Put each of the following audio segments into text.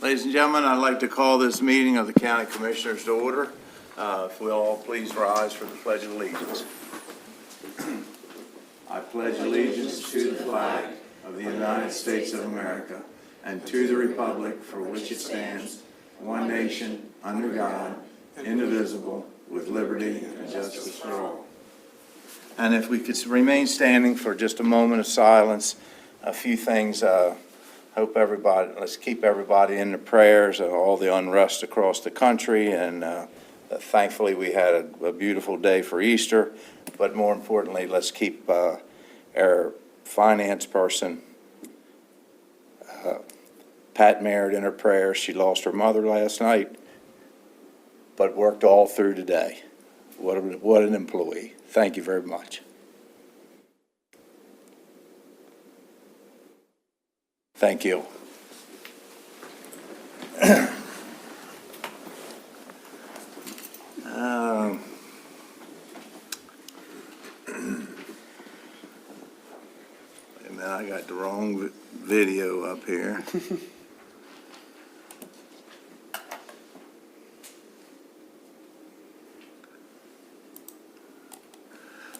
Ladies and gentlemen, I'd like to call this meeting of the County Commissioners to order. If we'll all please rise for the Pledge of Allegiance. I pledge allegiance to the flag of the United States of America and to the republic for which it stands, one nation, under God, indivisible, with liberty and justice for all. And if we could remain standing for just a moment of silence, a few things. Let's keep everybody in the prayers of all the unrest across the country. And thankfully, we had a beautiful day for Easter. But more importantly, let's keep our finance person, Pat Merritt, in her prayers. She lost her mother last night, but worked all through today. What an employee. Thank you very much. Thank you. And then I got the wrong video up here.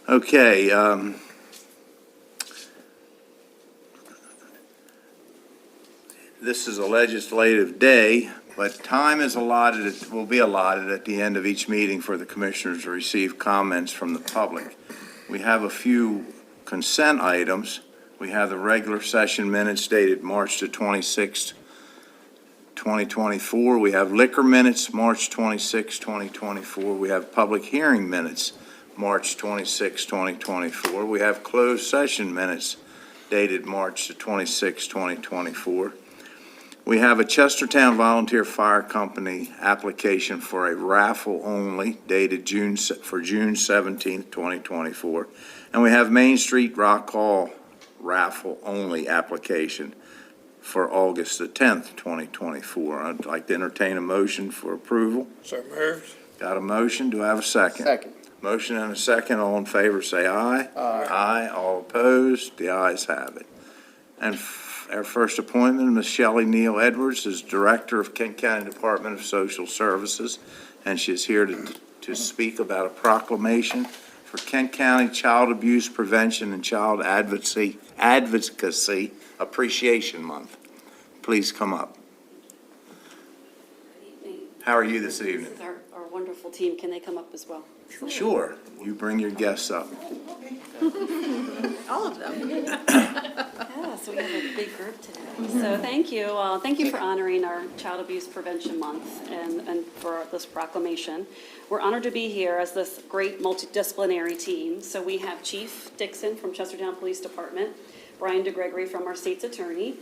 Okay. This is a legislative day, but time is allotted, will be allotted at the end of each meeting for the commissioners to receive comments from the public. We have a few consent items. We have the regular session minutes dated March the 26th, 2024. We have liquor minutes, March 26, 2024. We have public hearing minutes, March 26, 2024. We have closed session minutes dated March the 26, 2024. We have a Chestertown Volunteer Fire Company application for a raffle only dated June 17th, 2024. And we have Main Street Rock Hall raffle only application for August the 10th, 2024. I'd like to entertain a motion for approval. So moved. Got a motion? Do I have a second? Second. Motion and a second. All in favor say aye. Aye. Aye. All opposed? The ayes have it. And our first appointment, Ms. Shelley Neal Edwards, is Director of Kent County Department of Social Services, and she is here to speak about a proclamation for Kent County Child Abuse Prevention and Child Advocacy Appreciation Month. Please come up. Good evening. How are you this evening? This is our wonderful team. Can they come up as well? Sure. You bring your guests up. All of them. Yeah, so we have a big group today. So thank you. Thank you for honoring our Child Abuse Prevention Month and for this proclamation. We're honored to be here as this great multidisciplinary team. So we have Chief Dixon from Chestertown Police Department, Brian DeGregory from our state's attorney,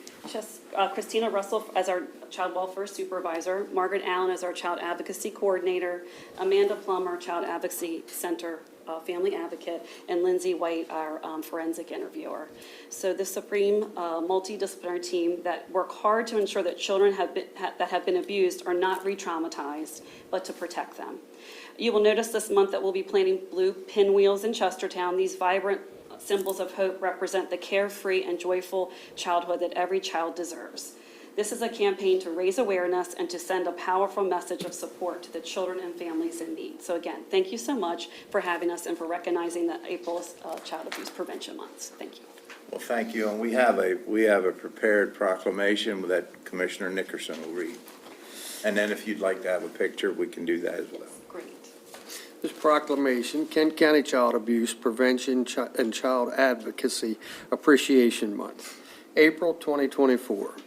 Christina Russell as our child welfare supervisor, Margaret Allen as our child advocacy coordinator, Amanda Plummer, child advocacy center family advocate, and Lindsay White, our forensic interviewer. So the supreme multidisciplinary team that work hard to ensure that children that have been abused are not re-traumatized, but to protect them. You will notice this month that we'll be planting blue pinwheels in Chestertown. These vibrant symbols of hope represent the carefree and joyful childhood that every child deserves. This is a campaign to raise awareness and to send a powerful message of support to the children and families in need. So again, thank you so much for having us and for recognizing that April is Child Abuse Prevention Month. Thank you. Well, thank you. And we have a prepared proclamation that Commissioner Nickerson will read. And then if you'd like to have a picture, we can do that as well. Great. This proclamation, Kent County Child Abuse Prevention and Child Advocacy Appreciation Month, April 2024.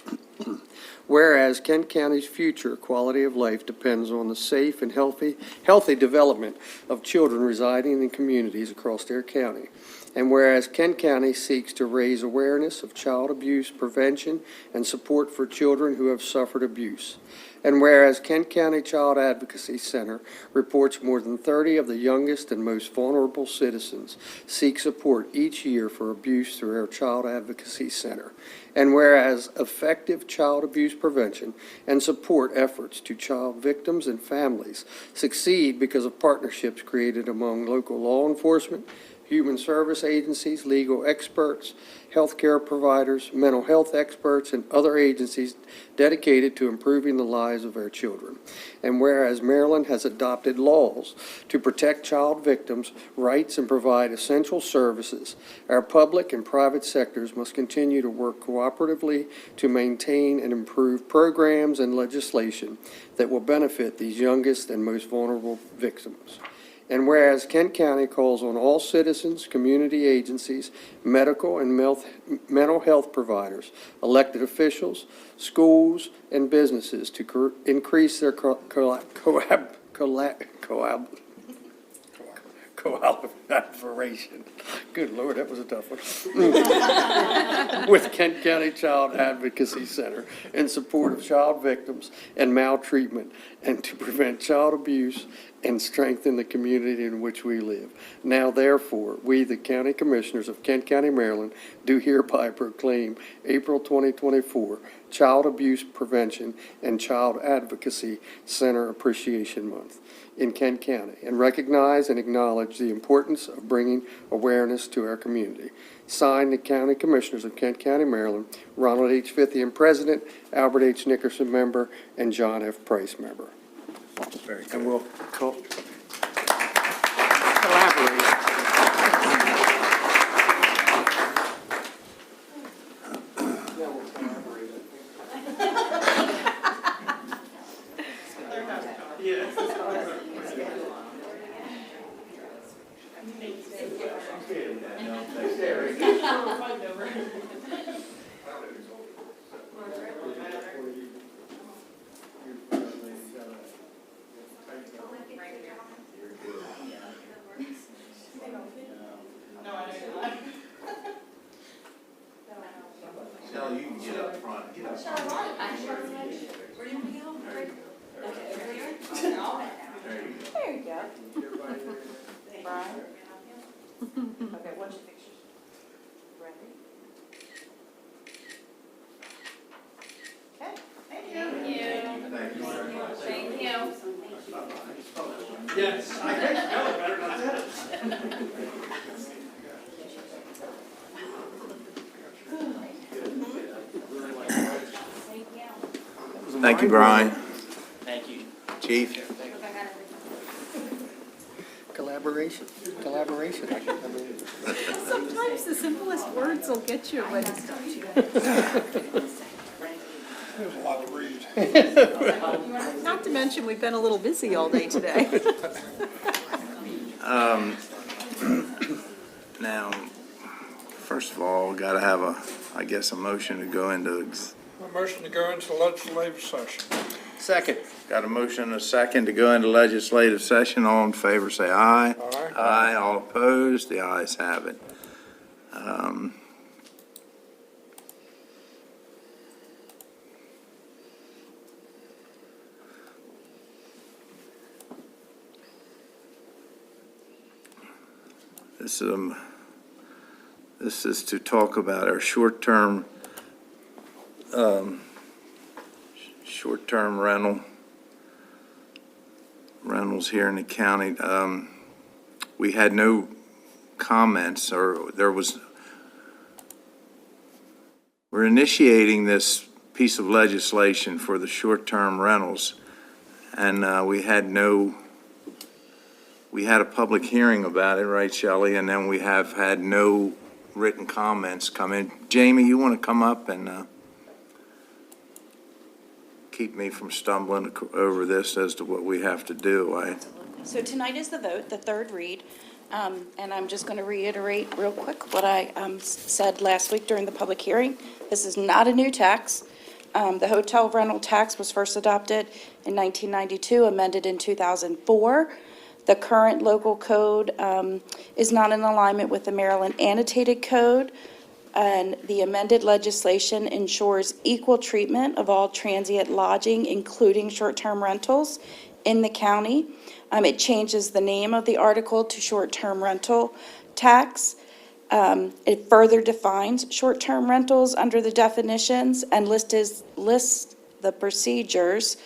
Whereas Kent County's future quality of life depends on the safe and healthy development of children residing in communities across their county. And whereas Kent County seeks to raise awareness of child abuse prevention and support for children who have suffered abuse. And whereas Kent County Child Advocacy Center reports more than 30 of the youngest and most vulnerable citizens seek support each year for abuse through our Child Advocacy Center. And whereas effective child abuse prevention and support efforts to child victims and families succeed because of partnerships created among local law enforcement, human service agencies, legal experts, healthcare providers, mental health experts, and other agencies dedicated to improving the lives of our children. And whereas Maryland has adopted laws to protect child victims' rights and provide essential services, our public and private sectors must continue to work cooperatively to maintain and improve programs and legislation that will benefit these youngest and most vulnerable victims. And whereas Kent County calls on all citizens, community agencies, medical and mental health providers, elected officials, schools, and businesses to increase their collaboration. Good Lord, that was a tough one. With Kent County Child Advocacy Center in support of child victims and maltreatment, and to prevent child abuse and strengthen the community in which we live. Now therefore, we, the County Commissioners of Kent County, Maryland, do hereby proclaim April 2024 Child Abuse Prevention and Child Advocacy Center Appreciation Month in Kent County, and recognize and acknowledge the importance of bringing awareness to our community. Signed, the County Commissioners of Kent County, Maryland, Ronald H. Fithian, President, Albert H. Nickerson, Member, and John F. Price, Member. Very good. And we'll collaborate. Shelley, you can get up front. Get up front. Where do you want to go? There you go. There you go. There you go. Brian? Okay, what's your pictures? Ready? Okay, thank you. Thank you very much. Thank you. Yes, I think Kelly better not tell us. Thank you, Brian. Thank you. Chief? Collaboration. I mean, Sometimes the simplest words will get you when it's There's a lot to read. not to mention, we've been a little busy all day today. Now, first of all, we gotta have a motion to go into, A motion to go into legislative session. Second. got a motion and a second to go into legislative session. All in favor, say aye. Aye. Aye, all opposed, the ayes have it. This is to talk about our short-term rentals here in the county. We had no comments, or we're initiating this piece of legislation for the short-term rentals, and we had a public hearing about it, right, Shelley? And then we have had no written comments come in. Jamie, you want to come up and keep me from stumbling over this as to what we have to do? So tonight is the vote, the third read, and I'm just going to reiterate real quick what I said last week during the public hearing. This is not a new tax. The hotel rental tax was first adopted in 1992, amended in 2004. The current local code is not in alignment with the Maryland Annotated Code, and the amended legislation ensures equal treatment of all transient lodging, including short-term rentals, in the county. It changes the name of the article to short-term rental tax. It further defines short-term rentals under the definitions and lists the procedures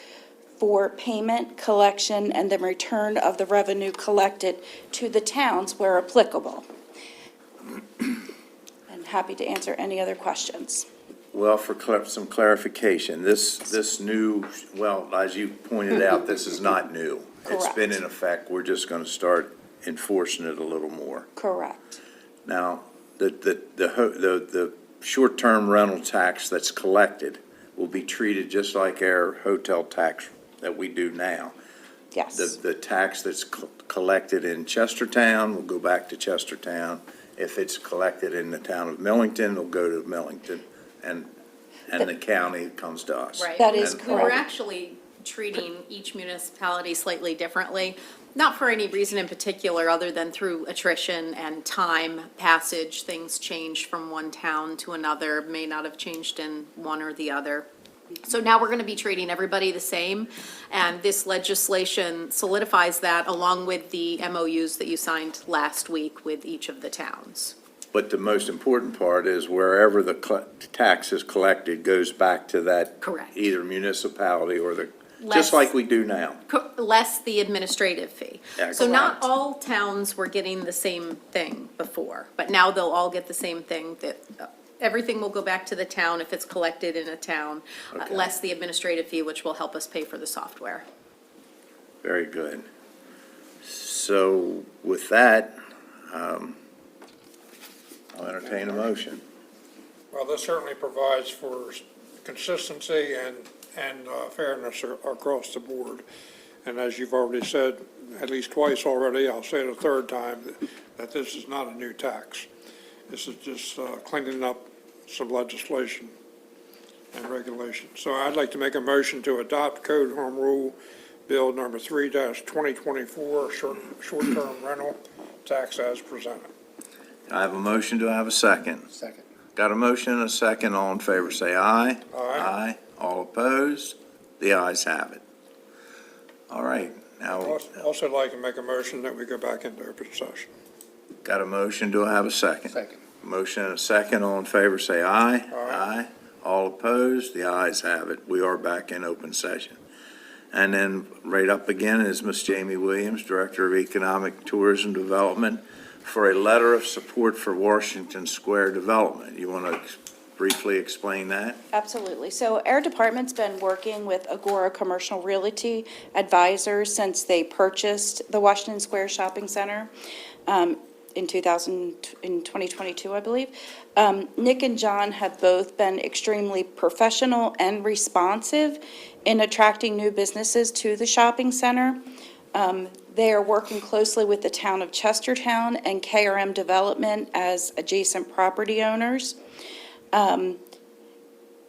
for payment, collection, and the return of the revenue collected to the towns where applicable. happy to answer any other questions. Well, for some clarification, this new, well, as you pointed out, this is not new. It's been in effect. We're just going to start enforcing it a little more. Correct. Now, the short-term rental tax that's collected will be treated just like our hotel tax that we do now. Yes. The tax that's collected in Chestertown will go back to Chestertown. If it's collected in the town of Millington, it'll go to Millington, and the county comes to us. Right. That is And- We're correct. actually treating each municipality slightly differently, not for any reason in particular, other than through attrition and time passage, things change from one town to another, may not have changed in one or the other. So now we're going to be treating everybody the same, and this legislation solidifies that along with the MOUs that you signed last week with each of the towns. But the most important part is wherever the tax is collected goes back to that. Correct. Either municipality or Less- just like we do now. Less the administrative fee. Yeah, So not correct. all towns were getting the same thing before, but now they'll all get the same thing, that everything will go back to the town if it's collected in a town, Okay. less the administrative fee, which will help us pay for the software. Very good. So with that, I'll entertain a motion. Well, this certainly provides for consistency and fairness across the board. And as you've already said, at least twice already, I'll say it a third time, that this is not a new tax. This is just cleaning up some legislation and regulation. So I'd like to make a motion to adopt Code Home Rule Bill number 3-2024, short-term rental tax as presented. I have a motion. Do I have a second? Second. Got a motion and a second. All in favor, say aye. Aye. All opposed? The ayes have it. All right, now, Also like to make a motion that we go back into open session. got a motion. Do I have a second? Second. Motion and a second. All in favor, say aye. Aye. All opposed? The ayes have it. We are back in open session. And then right up again is Miss Jamie Williams, Director of Economic Tourism Development, for a letter of support for Washington Square Development. You want to briefly explain that? Absolutely. So our department's been working with Agora Commercial Realty Advisors since they purchased the Washington Square Shopping Center in 2022, I believe. Nick and John have both been extremely professional and responsive in attracting new businesses to the shopping center. They are working closely with the town of Chestertown and KRM Development as adjacent property owners.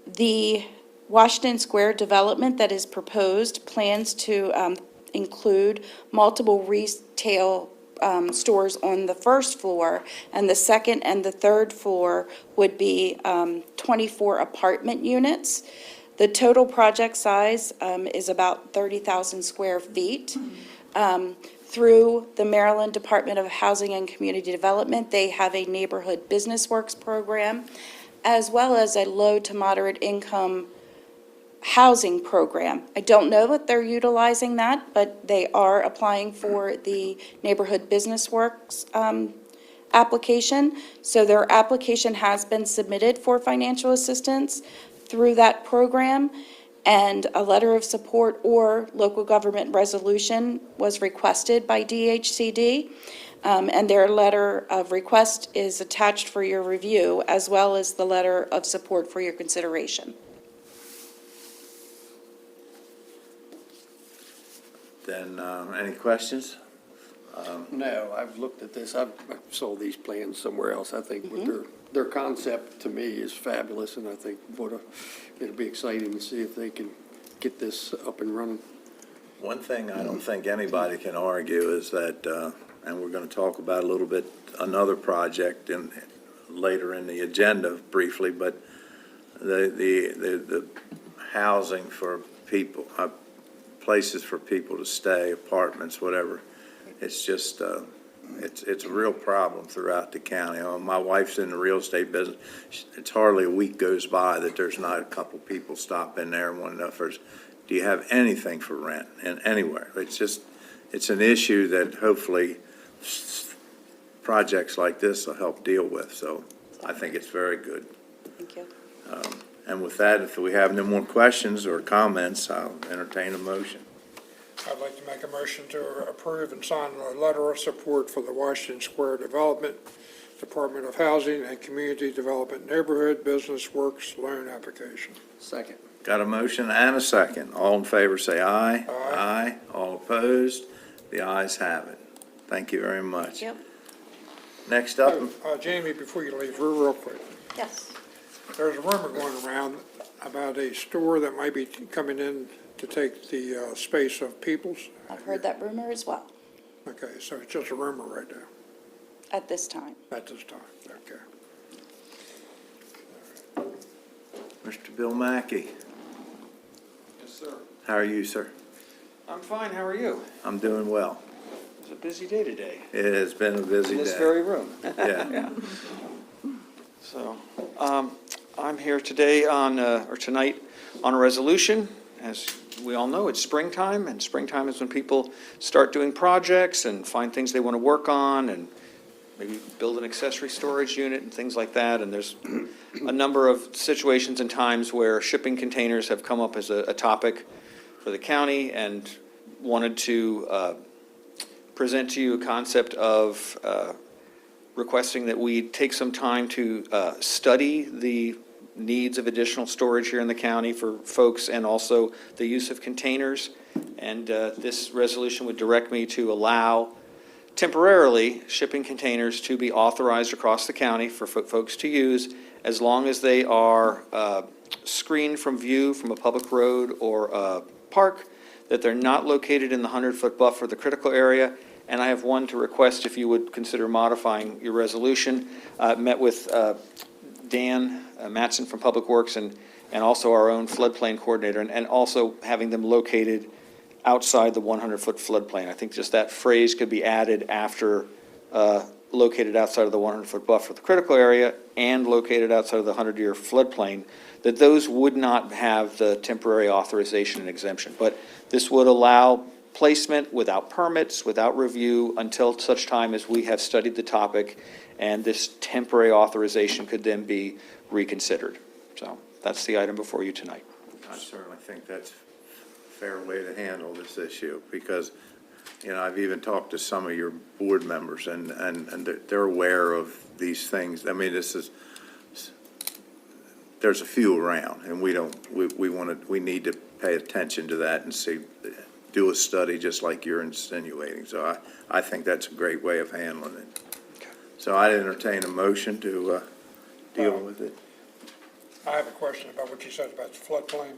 The Washington Square development that is proposed plans to include multiple retail stores on the first floor, and the second and the third floor would be 24 apartment units. The total project size is about 30,000 square feet. Through the Maryland Department of Housing and Community Development, they have a Neighborhood Business Works program, as well as a low to moderate income housing program. I don't know if they're utilizing that, but they are applying for the Neighborhood Business Works application. So their application has been submitted for financial assistance through that program, and a letter of support or local government resolution was requested by DHCD. And their letter of request is attached for your review, as well as the letter of support for your consideration. Then, any questions? No, I've looked at this, I've sold these plans somewhere else. I think what their concept to me is fabulous, and I think it'll be exciting to see if they can get this up and running. One thing I don't think anybody can argue is that, and we're going to talk about a little bit, another project later in the agenda briefly, but the housing for people, places for people to stay, apartments, whatever, it's just, it's a real problem throughout the county. My wife's in the real estate business. It's hardly a week goes by that there's not a couple people stop in there and want to know first, do you have anything for rent and anywhere? It's an issue that hopefully projects like this will help deal with, so I think it's very good. Thank you. And with that, if we have no more questions or comments, I'll entertain a motion. I'd like to make a motion to approve and sign a letter of support for the Washington Square Development, Department of Housing and Community Development Neighborhood Business Works loan application. Second. Got a motion and a second. All in favor, say aye. Aye. All opposed? The ayes have it. Thank you very much. Yep. Next up, Jamie, before you leave, real quick, Yes. there's a rumor going around about a store that might be coming in to take the space of People's. I've heard that rumor as well Okay, so it's just a rumor right now, at this time. at this time, okay. Mr. Bill Mackey. Yes, sir. How are you, sir? I'm fine, how are you? I'm doing well. It's a busy day today. It has been a busy In day. this very room. Yeah. So, I'm here today or tonight, on a resolution. As we all know, it's springtime, and springtime is when people start doing projects and find things they want to work on, and maybe build an accessory storage unit and things like that. And there's a number of situations and times where shipping containers have come up as a topic for the county, and wanted to present to you a concept of requesting that we take some time to study the needs of additional storage here in the county for folks, and also the use of containers. And this resolution would direct me to allow temporarily shipping containers to be authorized across the county for folks to use, as long as they are screened from view from a public road or a park, that they're not located in the 100-foot buffer, the critical area. And I have one to request if you would consider modifying your resolution. Met with Dan Mattson from Public Works and also our own floodplain coordinator, and also having them located outside the 100-foot floodplain. I think just that phrase could be added after located outside of the 100-foot buffer, the critical area, and located outside of the 100-year floodplain, that those would not have the temporary authorization and exemption. But this would allow placement without permits, without review, until such time as we have studied the topic, and this temporary authorization could then be reconsidered. So that's the item before you tonight. I certainly think that's a fair way to handle this issue, because, I've even talked to some of your board members, and they're aware of these things. I mean, there's a few around, and we need to pay attention to that and do a study just like you're insinuating. So I think that's a great way of handling it. So I'd entertain a motion to deal with it. I have a question about what you said about the floodplain.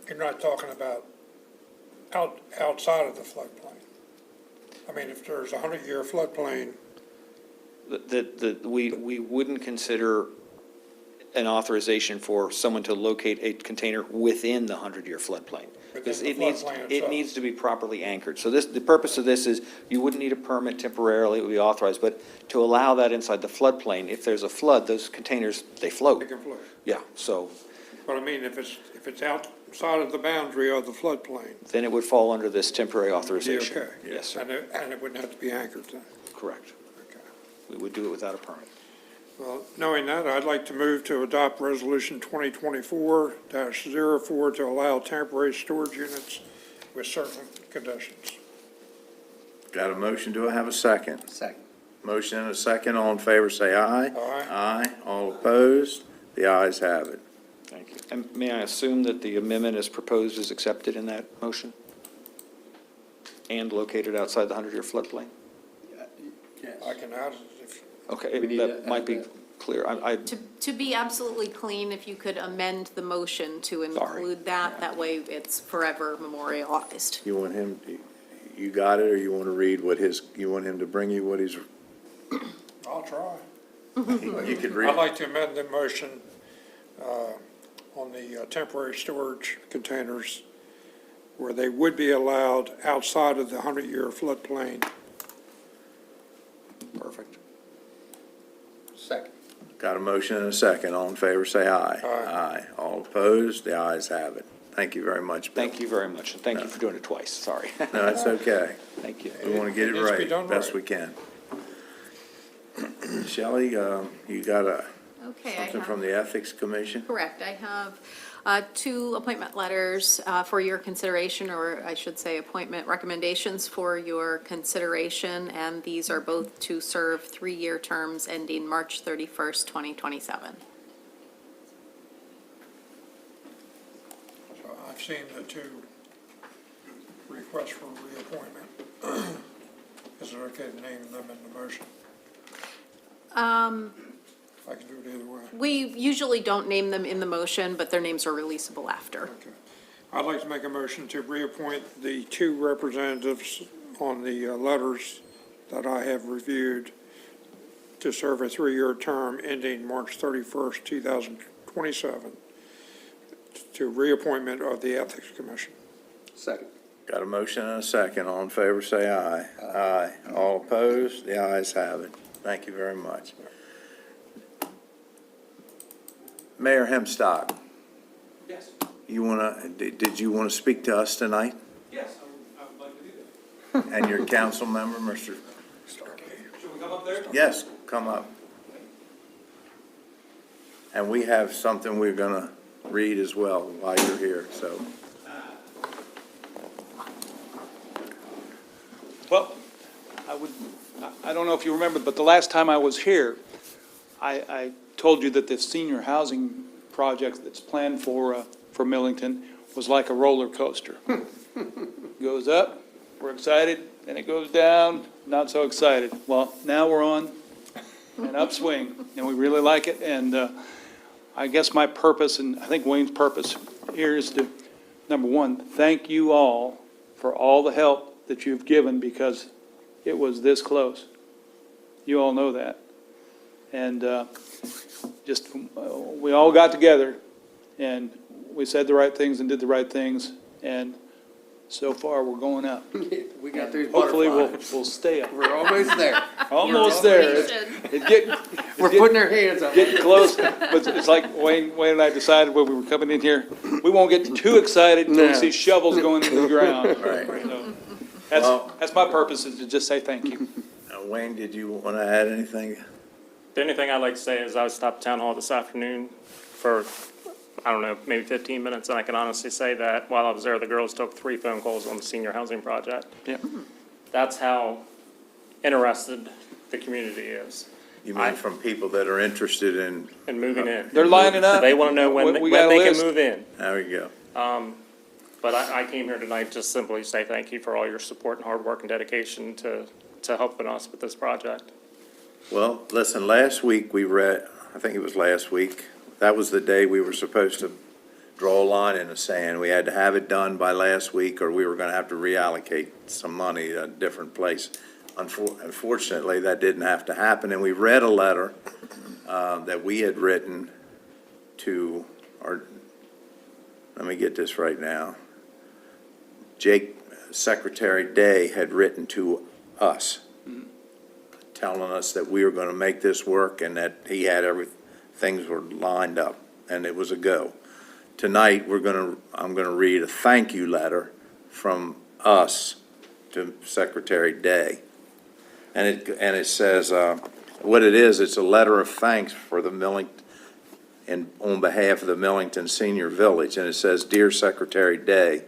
You're not talking about outside of the floodplain. I mean, if there's a 100-year floodplain, We wouldn't consider an authorization for someone to locate a container within the 100-year floodplain. Because Within the floodplain it itself. needs to be properly anchored. So the purpose of this is, you wouldn't need a permit temporarily, it would be authorized, but to allow that inside the floodplain, if there's a flood, those containers, they float. they can flood. Yeah, so But I mean, if it's outside of the boundary of the floodplain, then it would fall under this temporary be authorization. okay. Yes, sir, And it wouldn't have to be anchored then. correct. Okay. We would do it without a permit. Well, knowing that, I'd like to move to adopt Resolution 2024-04 to allow temporary storage units with certain conditions. Got a motion, do I have a second? Second. Motion and a second, all in favor, say aye. Aye. Aye, all opposed, the ayes have it. Thank you. And may I assume that the amendment as proposed is accepted in that motion? And located outside the 100-year floodplain? I can add it if, Okay, We need that to might add be that. clear. To be absolutely clean, if you could amend the motion to include that way it's forever memorialized. You want him, you got it, or you want to read you want him to bring you what he's, I'll try. you could I'd read? like to amend the motion on the temporary storage containers where they would be allowed outside of the 100-year floodplain. Perfect. Second. Got a motion and a second, all in favor, say aye. Aye. All opposed, the ayes have it. Thank you very much, Bill. Thank you very much, and thank you for doing it twice, sorry. No, it's okay. Thank you. We want to get It it needs to be right, done best right. we can. Shelley, you got Okay, I something have. from the Ethics Commission? Correct. I have two appointment letters for your consideration, or I should say appointment recommendations for your consideration, and these are both to serve 3-year terms ending March 31st, 2027. So I've seen the two requests for reappointment. Is it okay to name them in the motion? I can do it either way. We usually don't name them in the motion, but their names are releasable after. Okay. I'd like to make a motion to reappoint the two representatives on the letters that I have reviewed to serve a 3-year term ending March 31st, 2027, to reappointment of the Ethics Commission. Second. Got a motion and a second. All in favor, say aye. Aye. All opposed? The ayes have it. Thank you very much. Mayor Hemstock, Yes, did you want to speak to us tonight? yes, I would like to do that. And your council member, Mr. Starkey? Should we come up there? Yes, come up. And we have something we're going to read as well while you're here, so. Well, I don't know if you remember, but the last time I was here, I told you that the senior housing project that's planned for Millington was like a roller coaster. Goes up, we're excited, then it goes down, not so excited. Well, now we're on an upswing, and we really like it, and I guess my purpose, and I think Wayne's purpose here is to, number one, thank you all for all the help that you've given, because it was this close. You all know that. And we all got together, and we said the right things and did the right things, and so far, we're going up. We got these Hopefully, butterflies. we'll stay up. We're almost there. Almost there. We're putting our hands up. Getting close, but it's like Wayne and I decided when we were coming in here, we won't get too excited until we No. see shovels going into the ground. Right. So, that's my purpose, is to just say thank you. Wayne, did you want to add anything? The only thing I'd like to say is I stopped at Town Hall this afternoon for, I don't know, maybe 15 minutes, and I can honestly say that while I was there, the girls took 3 phone calls on the senior housing project. Yeah. That's how interested the community is You mean from people that are interested in, in moving in. They're lining up. They want to know when We got a they can list. move in. there we go. But I came here tonight just simply to say thank you for all your support and hard work and dedication to helping us with this project. Well, listen, last week we read, I think it was last week, that was the day we were supposed to draw a line in the sand. We had to have it done by last week, or we were gonna have to reallocate some money at a different place. Unfortunately, that didn't have to happen, and we read a letter that we had written to our, let me get this right now. Secretary Day had written to us, telling us that we were gonna make this work and that he had things were lined up, and it was a go. Tonight, I'm gonna read a thank you letter from us to Secretary Day. And it says, what it is, it's a letter of thanks for the on behalf of the Millington Senior Village, and it says, "Dear Secretary Day,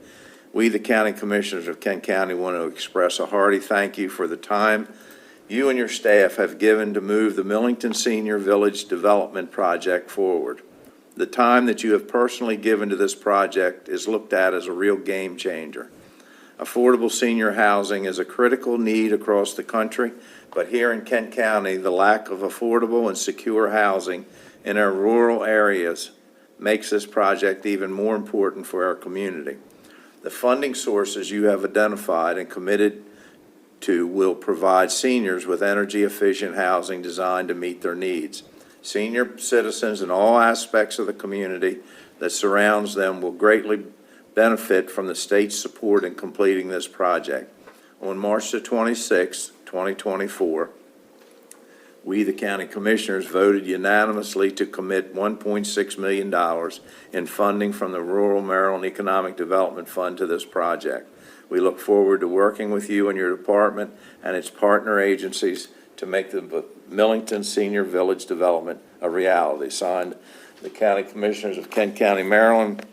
we, the County Commissioners of Kent County, want to express a hearty thank you for the time you and your staff have given to move the Millington Senior Village Development Project forward. The time that you have personally given to this project is looked at as a real game changer. Affordable senior housing is a critical need across the country, but here in Kent County, the lack of affordable and secure housing in our rural areas makes this project even more important for our community. The funding sources you have identified and committed to will provide seniors with energy-efficient housing designed to meet their needs. Senior citizens in all aspects of the community that surrounds them will greatly benefit from the state's support in completing this project. On March the 26th, 2024, we, the county commissioners, voted unanimously to commit $1.6 million in funding from the Rural Maryland Economic Development Fund to this project. We look forward to working with you and your department and its partner agencies to make the Millington Senior Village Development a reality. Signed, the County Commissioners of Kent County, Maryland,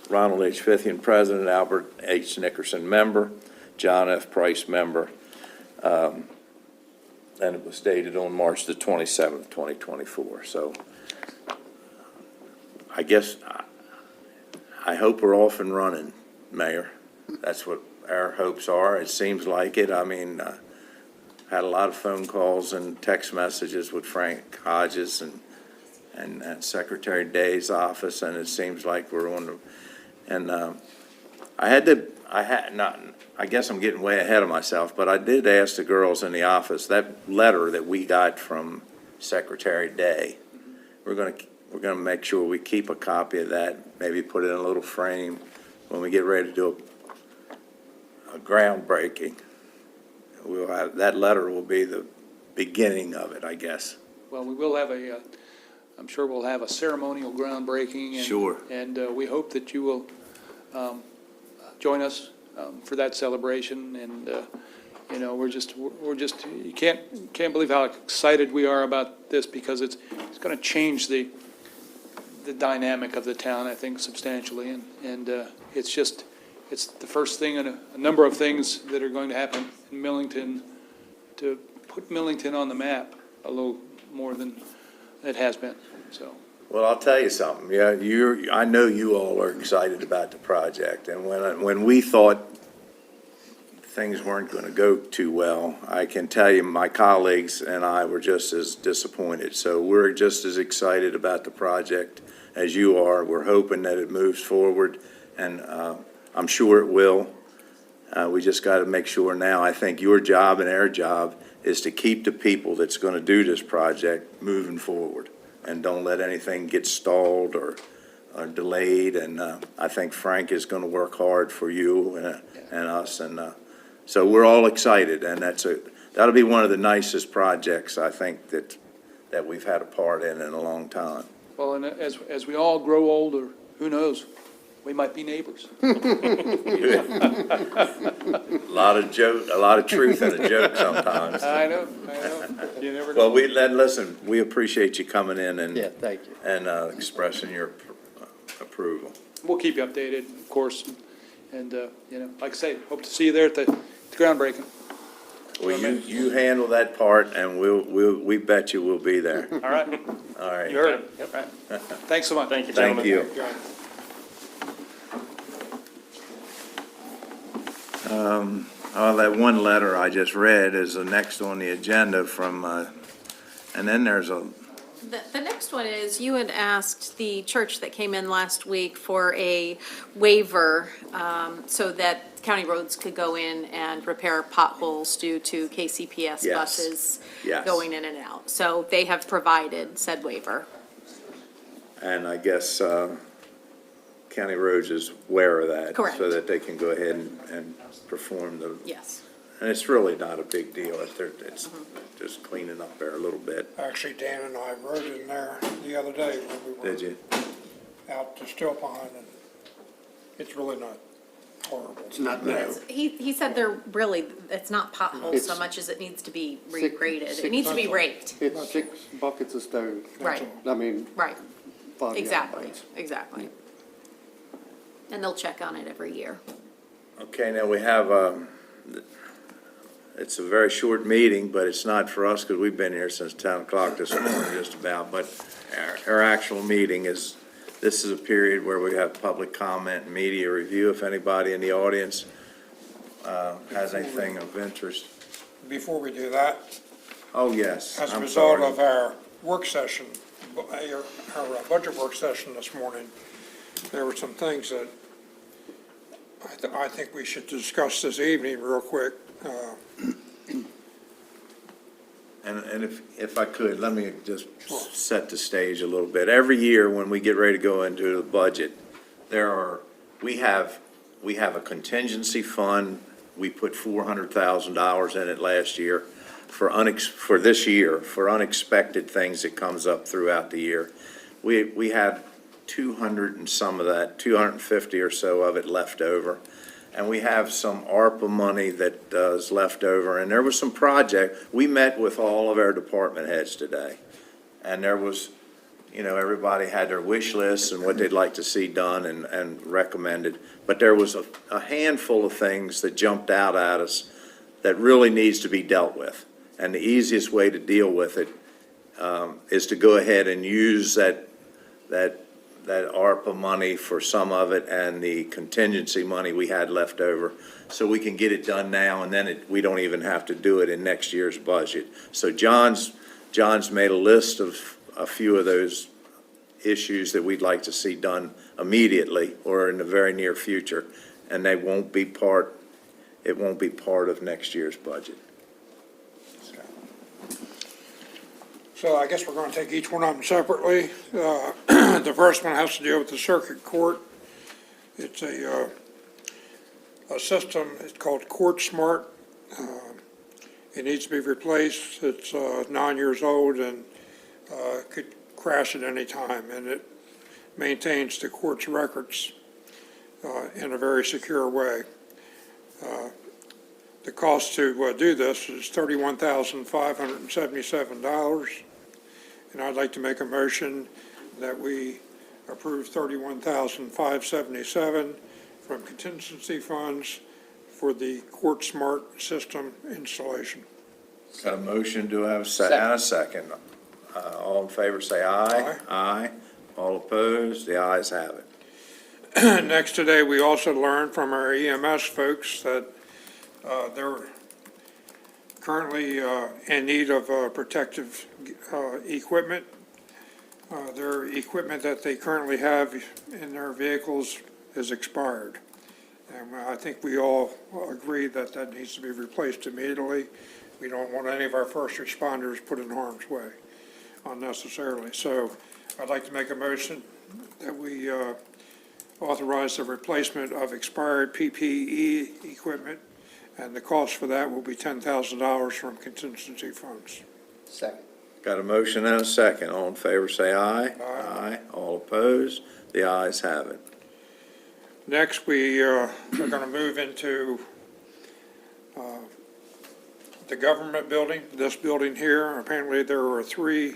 Ronald H. Fithian, President, Albert H. Nickerson, member, John F. Price, member. And it was dated on March the 27th, 2024. So I guess, I hope we're off and running, Mayor. That's what our hopes are. It seems like it. I mean, had a lot of phone calls and text messages with Frank Hodges and at Secretary Day's office, and it seems like we're on the, and I guess I'm getting way ahead of myself, but I did ask the girls in the office, that letter that we got from Secretary Day, we're gonna make sure we keep a copy of that, maybe put it in a little frame when we get ready to do a groundbreaking. We'll have, that letter will be the beginning of it, I guess. Well, we will have I'm sure we'll have a ceremonial groundbreaking. Sure. And we hope that you will join us for that celebration. And, you know, we're just, you can't believe how excited we are about this, because it's going to change the dynamic of the town, I think, substantially. And it's the first thing in a number of things that are going to happen in Millington to put Millington on the map a little more than it has been, so. Well, I'll tell you something. Yeah, I know you all are excited about the project, and when we thought things weren't going to go too well, I can tell you my colleagues and I were just as disappointed. So we're just as excited about the project as you are. We're hoping that it moves forward, and I'm sure it will. We just got to make sure now. I think your job and our job is to keep the people that's going to do this project moving forward, and don't let anything get stalled or delayed. And I think Frank is going to work hard for you and us. And so we're all excited, and that'll be one of the nicest projects, I think, that we've had a part in a long time. Well, and as we all grow older, who knows? We might be neighbors. A lot of truth in a joke sometimes. I know. You never know. Well, listen, we appreciate you coming in Yeah, thank you. and expressing your approval. We'll keep you updated, of course. And, you know, like I say, hope to see you there at the groundbreaking. Well, you handle that part, and we bet you we'll be there. All right? All right. You heard it. All right. Thanks so much. Thank you, Thank gentlemen. you. You're on. That one letter I just read is the next on the agenda from, and then there's The next one is, you had asked the church that came in last week for a waiver so that county roads could go in and repair potholes due to KCPS Yes. buses Yes. going in and out. So they have provided said waiver. and I guess County Roads is aware of that. Correct. So that they can go ahead and perform Yes. and it's really not a big deal. It's just cleaning up there a little bit. Actually, Dan and I rode in there the other day when we were Did you? out to Still Pond, and it's really not horrible. It's not No. He said they're really, it's not potholes so It's- much as it needs to be Six- regraded. It six- needs to be raked. It's 6 buckets of stone. Right, I mean, right. 5 Exactly, gallons. exactly. And they'll check on it every year. Okay, now we have, it's a very short meeting, but it's not for us because we've been here since 10 o'clock this morning just about. But our actual meeting is, this is a period where we have public comment and media review. If anybody in the audience has anything of interest. Before we do that, Oh, yes, as a I'm result sorry. of our work session, our budget work session this morning, there were some things that I think we should discuss this evening real quick. And if I could, let me just set the stage a little bit. Every year, when we get ready to go into the budget, we have a contingency fund. We put $400,000 in it last year for this year, for unexpected things that comes up throughout the year. We had 200 and some of that, 250 or so of it left over. and we have some ARPA money that is left over, and there was some we met with all of our department heads today, and there was, everybody had their wish lists and what they'd like to see done and recommended, but there was a handful of things that jumped out at us that really needs to be dealt with, and the easiest way to deal with it is to go ahead and use that ARPA money for some of it and the contingency money we had left over, so we can get it done now, and then we don't even have to do it in next year's budget. So John's made a list of a few of those issues that we'd like to see done immediately or in the very near future, and it won't be part of next year's budget. So I guess we're going to take each one of them separately. The first one has to deal with the circuit court. It's a system, it's called Court Smart. It needs to be replaced. It's 9 years old and could crash at any time, and it maintains the court's records in a very secure way. The cost to do this is $31,577, and I'd like to make a motion that we approve $31,577 from contingency funds for the Court Smart system installation. Got a motion, do I have a second? And a second. All in favor, say aye. Aye. Aye. All opposed, the ayes have it. Next today, we also learned from our EMS folks that they're currently in need of protective equipment. Their equipment that they currently have in their vehicles is expired. And I think we all agree that that needs to be replaced immediately. We don't want any of our first responders put in harm's way unnecessarily. So I'd like to make a motion that we authorize the replacement of expired PPE equipment, and the cost for that will be $10,000 from contingency funds. Second. Got a motion and a second. All in favor, say aye. Aye. All opposed, the ayes have it. Next, we are going to move into the government building, this building here. Apparently, there are 3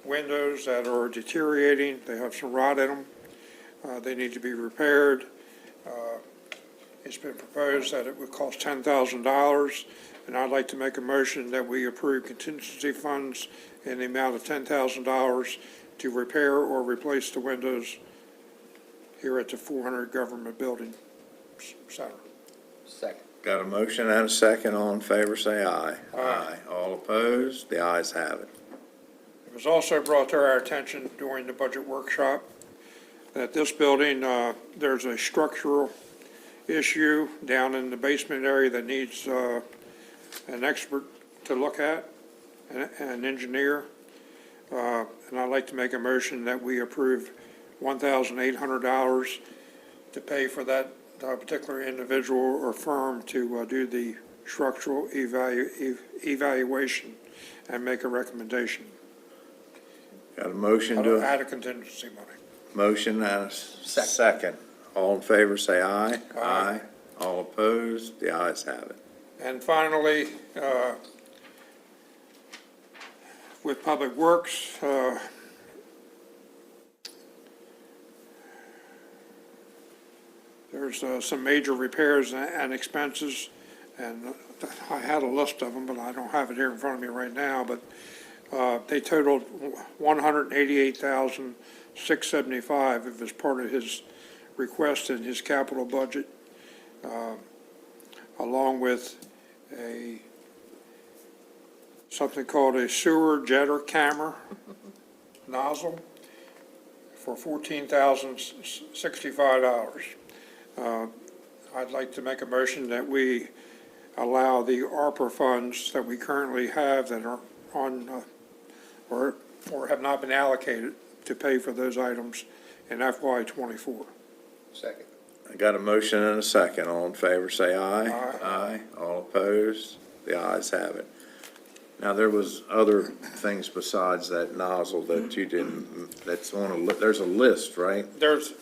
windows that are deteriorating. They have some rot in them. They need to be repaired. It's been proposed that it would cost $10,000, and I'd like to make a motion that we approve contingency funds in the amount of $10,000 to repair or replace the windows here at the 400 Government Building Center. Second. Got a motion and a second. All in favor, say aye. Aye. All opposed, the ayes have it. It was also brought to our attention during the budget workshop that this building, there's a structural issue down in the basement area that needs an expert to look at, an engineer. And I'd like to make a motion that we approve $1,800 to pay for that particular individual or firm to do the structural evaluation and make a recommendation. Got a motion to, Add a contingency money. motion and a second. All in favor, say aye. Aye. All opposed, the ayes have it. And finally, with Public Works, there's some major repairs and expenses, and I had a list of them, but I don't have it here in front of me right now, but they totaled $188,675. It was part of his request in his capital budget, along with something called a sewer jetter camera nozzle for $14,065. I'd like to make a motion that we allow the ARPA funds that we currently have that are on or have not been allocated to pay for those items in FY24. Second. I got a motion and a second. All in favor, say aye. Aye. All opposed, the ayes have it. Now, there was other things besides that nozzle that you didn't, that's on there's a list, right? There was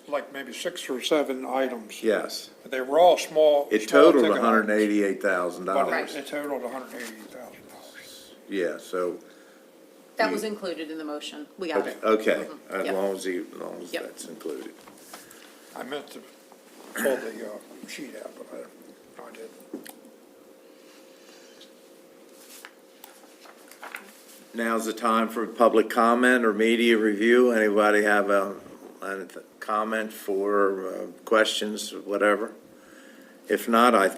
like maybe 6 or 7 items. Yes. They were all small. It small totaled ticket items, $188,000. Right. It totaled $180,000. Yeah, so, That was included in the motion. We got it. okay, as Yep. long as Yep. that's included. I meant to pull the sheet out, but I didn't. Now's the time for public comment or media review. Anybody have a comment for questions, whatever? If not, I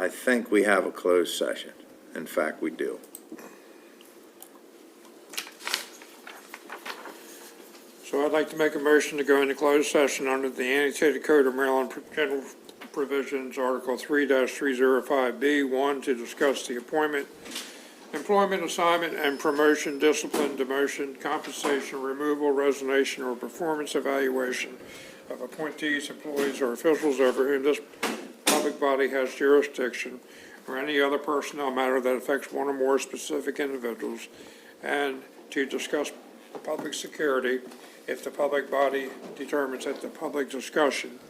think we have a closed session. In fact, we do. So I'd like to make a motion to go into closed session under the annotated Code of Maryland General Provisions, Article 3-305B, 1, to discuss the appointment, employment, assignment, and promotion, discipline, demotion, compensation, removal, resignation, or performance evaluation of appointees, employees, or officials over whom this public body has jurisdiction, or any other personnel matter that affects one or more specific individuals, and to discuss public security if the public body determines that the public discussion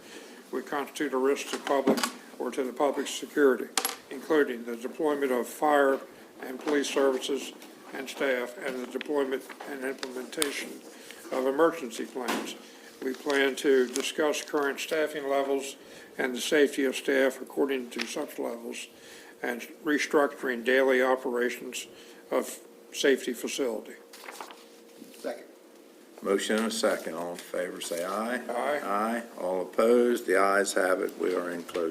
would constitute a risk to public or to the public's security, including the deployment of fire and police services and staff, and the deployment and implementation of emergency plans. We plan to discuss current staffing levels and the safety of staff according to such levels, and restructuring daily operations of safety facility. Motion and a second. All in favor, say aye. Aye. Aye. All opposed? The ayes have it. We are in closed